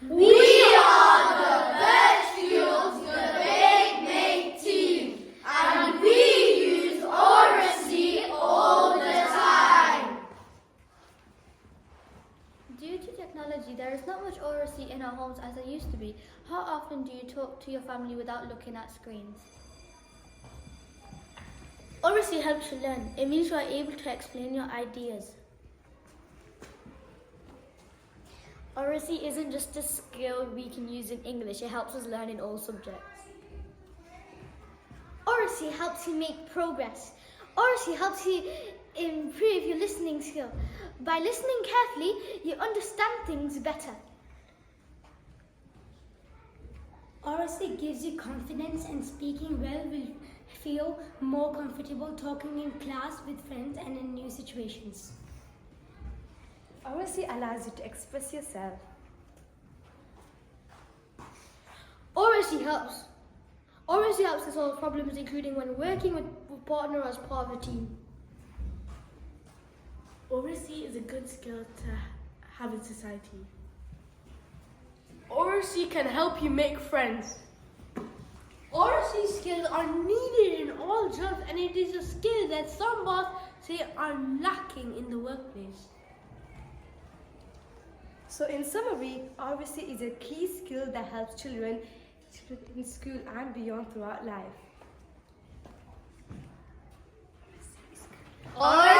We are the Best Schools Debate Mate team, and we use Oracy all the time. Due to technology, there is not much oracy in our homes as there used to be. How often do you talk to your family without looking at screens? Oracy helps you learn. It means you are able to explain your ideas. Oracy isn't just a skill we can use in English, it helps us learn in all subjects. Oracy helps you make progress. Oracy helps you improve your listening skill. By listening carefully, you understand things better. Oracy gives you confidence, and speaking well will feel more comfortable talking in class with friends and in new situations. Oracy allows you to express yourself. Oracy helps. Oracy helps to solve problems, including when working with a partner as part of a team. Oracy is a good skill to have in society. Oracy can help you make friends. Oracy skills are needed in all jobs, and it is a skill that some boss say are lacking in the workplace. So in summary, oracy is a key skill that helps children in school and beyond throughout life. Oracy